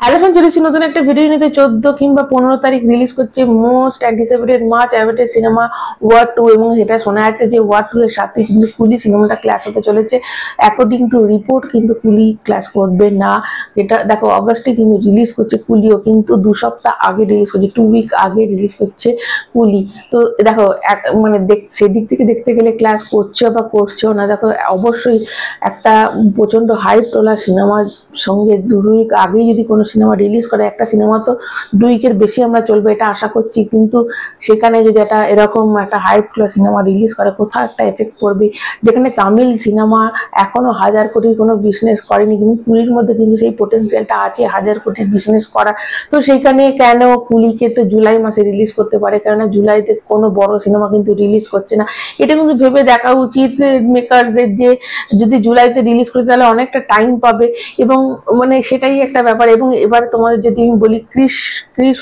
Hello friend, চলেছি নতুন একটা ভিডিও নিতে। 14 কিংবা 15 তারিখ রিলিজ করছে most anticipated much awaited cinema War 2, এবং সেটা শোনা যাচ্ছে যে ওয়ার 2 এর সাথে কিন্তু কুলি সিনেমাটা ক্লাস হতে চলেছে। অ্যাকর্ডিং টু রিপোর্ট কিন্তু কুলি ক্লাস করবে না। এটা দেখো, অগস্টে কিন্তু রিলিজ করছে কুলিও, কিন্তু 2 সপ্তাহ আগে রিলিজ করছে, 2 উইক আগে রিলিজ করছে কুলি। তো দেখো, মানে সেদিক থেকে দেখতে গেলে ক্লাস করছে বা করছেও না। দেখো, অবশ্যই একটা প্রচন্ড হাইপ তোলা সিনেমার সঙ্গে 2 উইক আগেই যদি কোনো সিনেমা রিলিজ করে, একটা সিনেমা তো 2 উইকের বেশি আমরা চলবে এটা আশা করছি, কিন্তু সেখানে যদি একটা এরকম একটা হাইপ তোলা সিনেমা রিলিজ করে, কোথাও একটা এফেক্ট পড়বে। যেখানে তামিল সিনেমা এখনো 1000 কোটির কোনো বিজনেস করেনি, কিন্তু কুলির মধ্যে কিন্তু সেই পোটেনশিয়ালটা আছে 1000 কোটির বিজনেস করা। তো সেইখানে কেন কুলিকে তো জুলাই মাসে রিলিজ করতে পারে, কেননা জুলাইতে কোনো বড় সিনেমা কিন্তু রিলিজ করছে না। এটা কিন্তু ভেবে দেখা উচিত মেকারসদের, যে যদি জুলাইতে রিলিজ করে তাহলে অনেকটা টাইম পাবে, এবং মানে সেটাই একটা ব্যাপার। এবং এবার তোমাদের যদি আমি বলি ক্রিস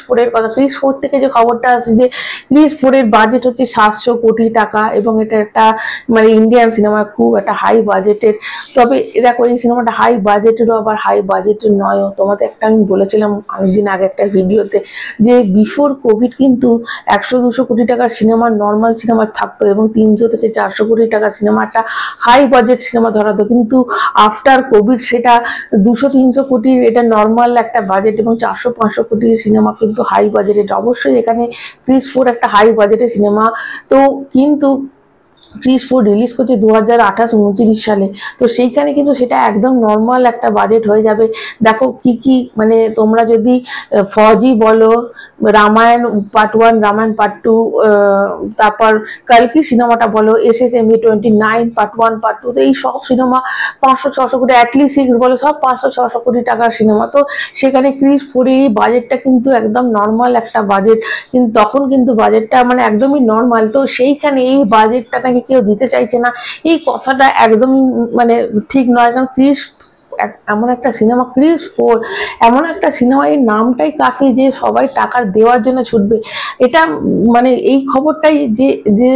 4-এর কথা, ক্রিস 4 থেকে যে খবরটা আসছে যে ক্রিস 4-এর বাজেট হচ্ছে 700 কোটি টাকা, এবং এটা একটা মানে ইন্ডিয়ান সিনেমা, খুব একটা হাই বাজেটের। তবে দেখো, এই সিনেমাটা হাই বাজেটেরও আবার হাই বাজেটের নয়ও। তোমাদের একটা আমি বলেছিলাম অনেকদিন আগে একটা ভিডিওতে, যে বিফোর কোভিড কিন্তু 100-200 কোটি টাকার সিনেমা নর্মাল সিনেমা থাকতো, এবং 300 থেকে 400 কোটি টাকার সিনেমা একটা হাই বাজেট সিনেমা ধরাতো। কিন্তু আফটার কোভিড সেটা 200-300 কোটির এটা নর্মাল একটা বাজেট, এবং 400-500 কোটির সিনেমা কিন্তু হাই বাজেটের। অবশ্যই এখানে ক্রিস 4 একটা হাই বাজেটের সিনেমা। তো কিন্তু ক্রিস 4 রিলিজ করছে 2028-29 সালে। তো সেইখানে কিন্তু সেটা একদম নর্মাল একটা বাজেট হয়ে যাবে। দেখো কি কি, মানে তোমরা যদি ফৌজি বলো, রামায়ণ পার্ট 1, রামায়ণ পার্ট 2, তারপর কালকি সিনেমাটা বলো, SSME 29 পার্ট 1 পার্ট 2, তো এই সব সিনেমা 500-600 কোটি, অ্যাটলিস্ট 6 বলো, সব 500-600 কোটি টাকার সিনেমা। তো সেখানে ক্রিস 4-এর বাজেটটা কিন্তু একদম নর্মাল একটা বাজেট, কিন্তু তখন কিন্তু বাজেটটা মানে একদমই নর্মাল। তো সেইখানে এই বাজেটটা নাকি কেউ দিতে চাইছে না, এই কথাটা একদমই মানে ঠিক নয়। কারণ ক্রিস এমন একটা সিনেমা, ক্রিস 4 এমন একটা সিনেমা, এই নামটাই কাফি যে সবাই টাকা দেওয়ার জন্য ছুটবে। এটা মানে এই খবরটাই যে যে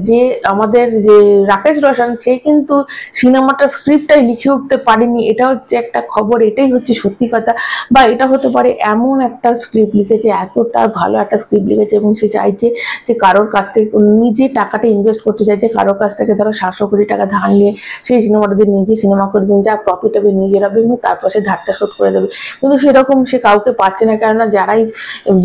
যে আমাদের যে রাকেশ রোশন, সে কিন্তু সিনেমাটার স্ক্রিপ্টটাই লিখে উঠতে পারেনি, এটা হচ্ছে একটা খবর, এটাই হচ্ছে সত্যি কথা। বা এটা হতে পারে এমন একটা স্ক্রিপ্ট লিখেছে, এতটা ভালো একটা স্ক্রিপ্ট লিখেছে, এবং সে চাইছে যে কারোর কাছ থেকে নিজে টাকাটা ইনভেস্ট করতে চাইছে, কারোর কাছ থেকে ধরো 700 কোটি টাকা ধার নিয়ে সেই সিনেমাটাতে নিজে সিনেমা করবে, যা প্রফিট হবে নিজের হবে, এবং তারপর সে ধারটা শোধ করে দেবে। কিন্তু সেরকম সে কাউকে পাচ্ছে না, কেননা যারাই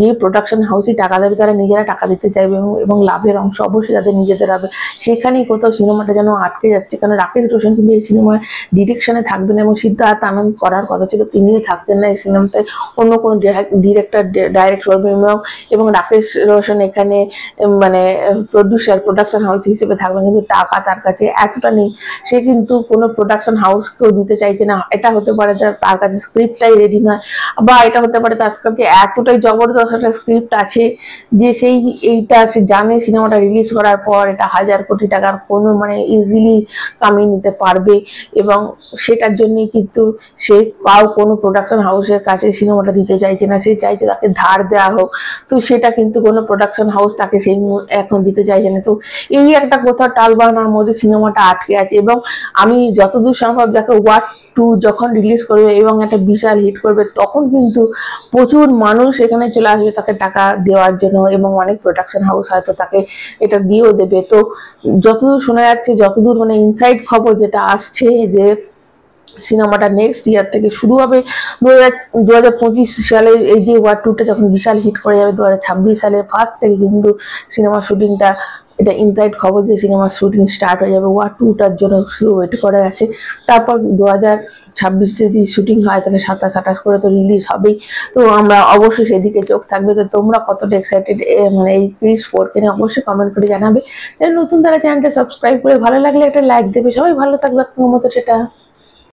যে প্রোডাকশন হাউসই টাকা দেবে তারা নিজেরা টাকা দিতে চাইবে, এবং লাভের অংশ অবশ্যই তাদের নিজেদের হবে। সেখানেই কোথাও সিনেমাটা যেন আটকে যাচ্ছে। কারণ রাকেশ রোশন কিন্তু এই সিনেমায় ডিরেকশনে থাকবেন, এবং সিদ্ধার্থ আনন্দ করার কথা ছিল, তিনিও থাকছেন না এই সিনেমাটায়, অন্য কোনো ডিরেক্টর ডাইরেক্ট করবেন। এবং রাকেশ রোশন এখানে মানে প্রডিউসার, প্রোডাকশন হাউস হিসেবে থাকবেন, কিন্তু টাকা তার কাছে এতটা নেই, সে কিন্তু কোনো প্রোডাকশন হাউসকেও দিতে চাইছে না। এটা হতে পারে তার কাছে স্ক্রিপ্টটাই রেডি নয়, বা এটা হতে পারে তার কাছে এতটাই জবরদস্ত একটা স্ক্রিপ্ট আছে যে এইটা সে জানে সিনেমাটা রিলিজ করার পর এটা 1000 কোটি টাকার কোনো মানে ইজিলি কামিয়ে নিতে পারবে, এবং সেটার জন্যই কিন্তু সে কোনো প্রোডাকশন হাউসের কাছে সিনেমাটা দিতে চাইছে না, সে চাইছে তাকে ধার দেওয়া হোক। তো সেটা কিন্তু কোনো প্রোডাকশন হাউস তাকে সেই এখন দিতে চাইছে না। তো এই একটা কোথাও টালবাহানার মধ্যে সিনেমাটা আটকে আছে। এবং আমি যতদূর সম্ভব দেখো, ওয়ার 2 যখন রিলিজ করবে এবং একটা বিশাল হিট করবে, তখন কিন্তু প্রচুর মানুষ এখানে চলে আসবে তাকে টাকা দেওয়ার জন্য, এবং অনেক প্রোডাকশন হাউস হয়তো তাকে এটা দিয়েও দেবে। তো যতদূর শোনা যাচ্ছে, যতদূর মানে ইনসাইড খবর যেটা আসছে, যে সিনেমাটা নেক্সট ইয়ার থেকে শুরু হবে। 2025 সালে এই যে ওয়ার 2টা যখন বিশাল হিট করে যাবে, 2026 সালের ফার্স্ট থেকে কিন্তু সিনেমা শুটিংটা, এটা ইনসাইড খবর যে সিনেমার শুটিং স্টার্ট হয়ে যাবে। ওয়ার 2টার জন্য শুধু ওয়েট করা আছে। তারপর 2026 যদি শুটিং হয় তাহলে 27-28 করে তো রিলিজ হবেই। তো আমরা অবশ্যই সেদিকে চোখ থাকবে। তো তোমরা কতটা এক্সাইটেড মানে এই ক্রিস 4-কে নিয়ে অবশ্যই কমেন্ট করে জানাবে। নতুন তারা চ্যানেলটা সাবস্ক্রাইব করে, ভালো লাগলে একটা লাইক দেবে। সবাই ভালো থাকবে, মতো সেটা।